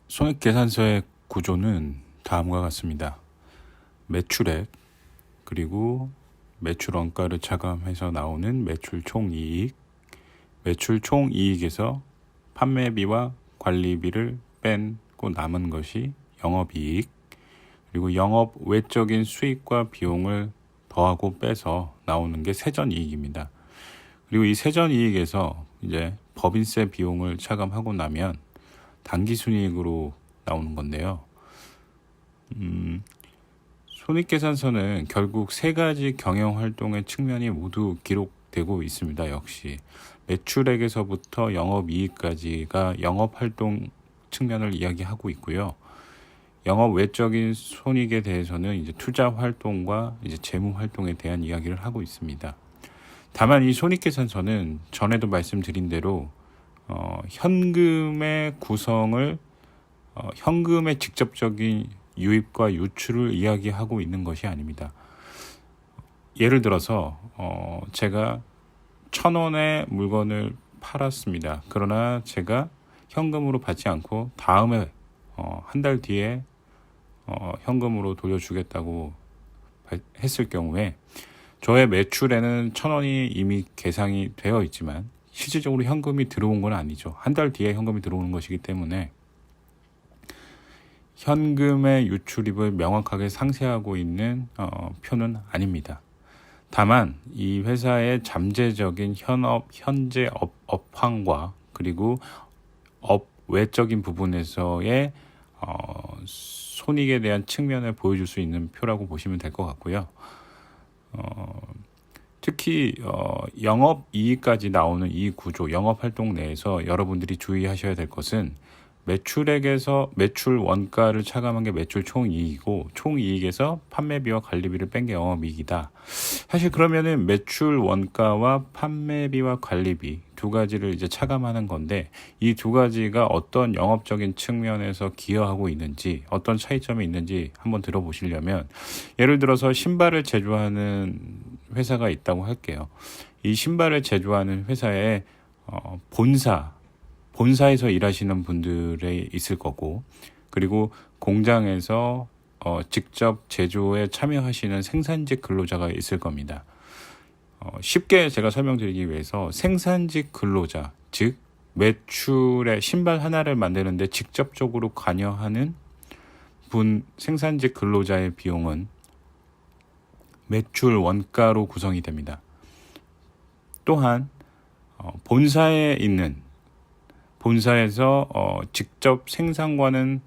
손익계산서의 구조는 다음과 같습니다. 매출액, 그리고 매출 원가를 차감해서 나오는 매출 총이익, 매출 총이익에서 판매비와 관리비를 빼고 남은 것이 영업이익, 그리고 영업 외적인 수익과 비용을 더하고 빼서 나오는 게 세전이익입니다. 그리고 이 세전이익에서 이제 법인세 비용을 차감하고 나면 당기순이익으로 나오는 건데요. 손익계산서는 결국 세 가지 경영활동의 측면이 모두 기록되고 있습니다. 역시 매출액에서부터 영업이익까지가 영업활동 측면을 이야기하고 있고요. 영업 외적인 손익에 대해서는 이제 투자활동과 이제 재무활동에 대한 이야기를 하고 있습니다. 다만 이 손익계산서는 전에도 말씀드린 대로 현금의 구성을 현금의 직접적인 유입과 유출을 이야기하고 있는 것이 아닙니다. 예를 들어서 제가 1,000원의 물건을 팔았습니다. 그러나 제가 현금으로 받지 않고 다음에 한 달 뒤에 현금으로 돌려주겠다고 했을 경우에 저의 매출에는 1,000원이 이미 계상이 되어 있지만 실질적으로 현금이 들어온 건 아니죠. 한 달 뒤에 현금이 들어오는 것이기 때문에 현금의 유출입을 명확하게 상세하고 있는 표는 아닙니다. 다만 이 회사의 잠재적인 현재 업황과 그리고 업 외적인 부분에서의 손익에 대한 측면을 보여줄 수 있는 표라고 보시면 될 것 같고요. 특히 영업이익까지 나오는 이 구조, 영업활동 내에서 여러분들이 주의하셔야 될 것은 매출액에서 매출 원가를 차감한 게 매출 총이익이고 총이익에서 판매비와 관리비를 뺀 게 영업이익이다. 사실 그러면은 매출 원가와 판매비와 관리비 두 가지를 이제 차감하는 건데 이 두 가지가 어떤 영업적인 측면에서 기여하고 있는지 어떤 차이점이 있는지 한번 들어보시려면 예를 들어서 신발을 제조하는 회사가 있다고 할게요. 이 신발을 제조하는 회사의 본사에서 일하시는 분들이 있을 거고 그리고 공장에서 직접 제조에 참여하시는 생산직 근로자가 있을 겁니다. 쉽게 제가 설명드리기 위해서 생산직 근로자, 즉 매출의 신발 하나를 만드는데 직접적으로 관여하는 생산직 근로자의 비용은 매출 원가로 구성이 됩니다. 또한 본사에서 직접 생산과는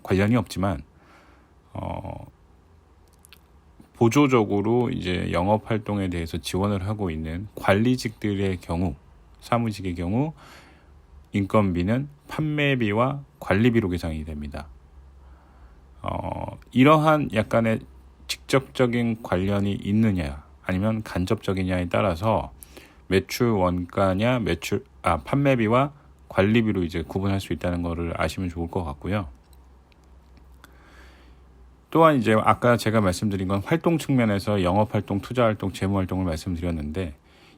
관련이 없지만 보조적으로 이제 영업 활동에 대해서 지원을 하고 있는 관리직들의 경우, 사무직의 경우 인건비는 판매비와 관리비로 계산이 됩니다. 이러한 약간의 직접적인 관련이 있느냐 아니면 간접적이냐에 따라서 매출 원가냐 판매비와 관리비로 이제 구분할 수 있다는 것을 아시면 좋을 것 같고요. 또한 이제 아까 제가 말씀드린 건 활동 측면에서 영업활동, 투자활동, 재무활동을 말씀드렸는데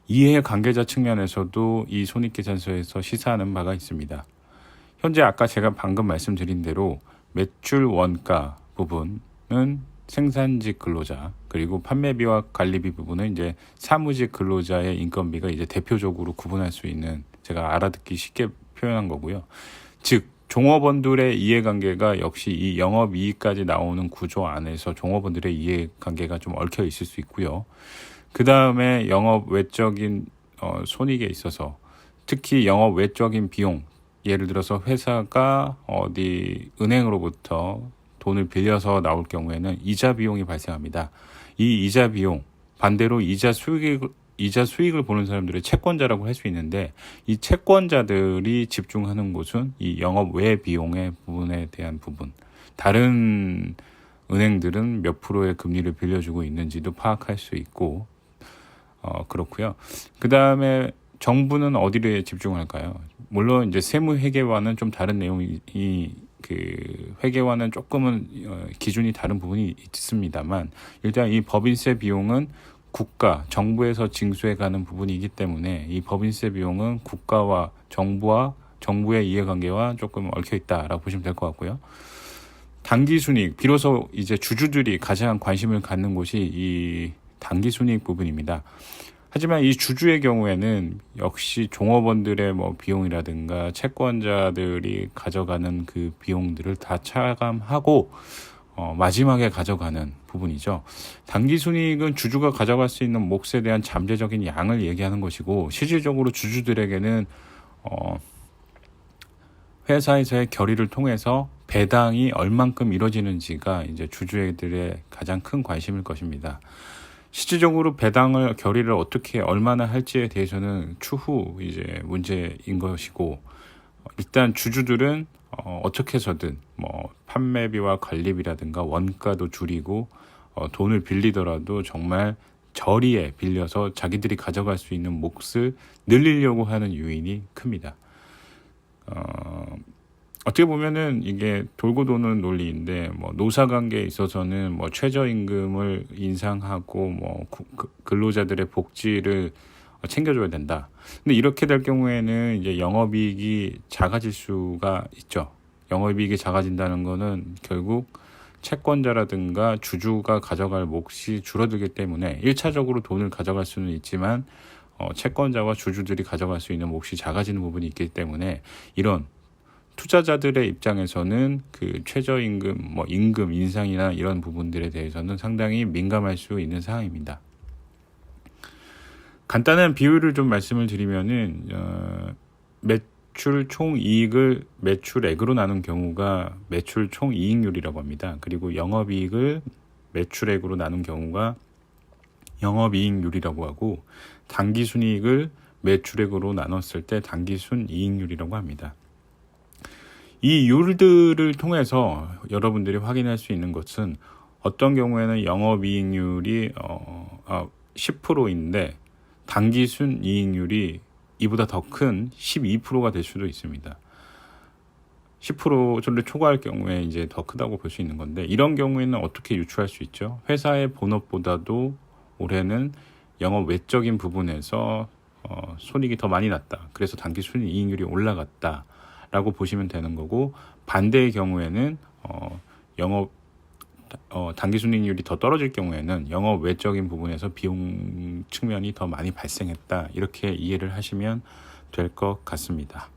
이해 관계자 측면에서도 이 손익계산서에서 시사하는 바가 있습니다. 현재 아까 제가 방금 말씀드린 대로 매출 원가 부분은 생산직 근로자 그리고 판매비와 관리비 부분은 이제 사무직 근로자의 인건비가 이제 대표적으로 구분할 수 있는 제가 알아듣기 쉽게 표현한 거고요. 즉 종업원들의 이해관계가 역시 이 영업이익까지 나오는 구조 안에서 종업원들의 이해관계가 좀 얽혀 있을 수 있고요. 그 다음에 영업 외적인 손익에 있어서 특히 영업 외적인 비용, 예를 들어서 회사가 어디 은행으로부터 돈을 빌려서 나올 경우에는 이자 비용이 발생합니다. 이 이자 비용, 반대로 이자 수익을 보는 사람들의 채권자라고 할 수 있는데 이 채권자들이 집중하는 곳은 이 영업 외 비용의 부분에 대한 부분. 다른 은행들은 몇 프로의 금리를 빌려주고 있는지도 파악할 수 있고 그렇고요. 그 다음에 정부는 어디에 집중할까요? 물론 이제 세무회계와는 좀 다른 내용이 그 회계와는 조금은 기준이 다른 부분이 있습니다만 일단 이 법인세 비용은 정부에서 징수해 가는 부분이기 때문에 이 법인세 비용은 국가와 정부와 정부의 이해관계와 조금 얽혀 있다라고 보시면 될 것 같고요. 당기순이익, 비로소 이제 주주들이 가장 관심을 갖는 곳이 이 당기순이익 부분입니다. 하지만 이 주주의 경우에는 역시 종업원들의 뭐 비용이라든가 채권자들이 가져가는 그 비용들을 다 차감하고 마지막에 가져가는 부분이죠. 당기순이익은 주주가 가져갈 수 있는 몫에 대한 잠재적인 양을 얘기하는 것이고, 실질적으로 주주들에게는 회사에서의 결의를 통해서 배당이 얼만큼 이루어지는지가 이제 주주들의 가장 큰 관심일 것입니다. 실질적으로 배당을 결의를 어떻게 얼마나 할지에 대해서는 추후 이제 문제인 것이고, 일단 주주들은 어떻게 해서든 뭐 판매비와 관리비라든가 원가도 줄이고 돈을 빌리더라도 정말 저리에 빌려서 자기들이 가져갈 수 있는 몫을 늘리려고 하는 요인이 큽니다. 어떻게 보면은 이게 돌고 도는 논리인데, 뭐 노사관계에 있어서는 뭐 최저임금을 인상하고 뭐 근로자들의 복지를 챙겨줘야 된다. 근데 이렇게 될 경우에는 이제 영업이익이 작아질 수가 있죠. 영업이익이 작아진다는 거는 결국 채권자라든가 주주가 가져갈 몫이 줄어들기 때문에 1차적으로 돈을 가져갈 수는 있지만 채권자와 주주들이 가져갈 수 있는 몫이 작아지는 부분이 있기 때문에, 이런 투자자들의 입장에서는 그 최저임금, 뭐 임금 인상이나 이런 부분들에 대해서는 상당히 민감할 수 있는 상황입니다. 간단한 비율을 좀 말씀을 드리면은 매출 총이익을 매출액으로 나눈 경우가 매출 총이익률이라고 합니다. 그리고 영업이익을 매출액으로 나눈 경우가 영업이익률이라고 하고, 당기순이익을 매출액으로 나눴을 때 당기순이익률이라고 합니다. 이 율들을 통해서 여러분들이 확인할 수 있는 것은, 어떤 경우에는 영업이익률이 10%인데 당기순이익률이 이보다 더 큰 12%가 될 수도 있습니다. 10%를 초과할 경우에 이제 더 크다고 볼 수 있는 건데, 이런 경우에는 어떻게 유추할 수 있죠? 회사의 본업보다도 올해는 영업 외적인 부분에서 손익이 더 많이 났다. 그래서 당기순이익률이 올라갔다라고 보시면 되는 거고, 반대의 경우에는 당기순이익률이 더 떨어질 경우에는 영업 외적인 부분에서 비용 측면이 더 많이 발생했다. 이렇게 이해를 하시면 될 것 같습니다.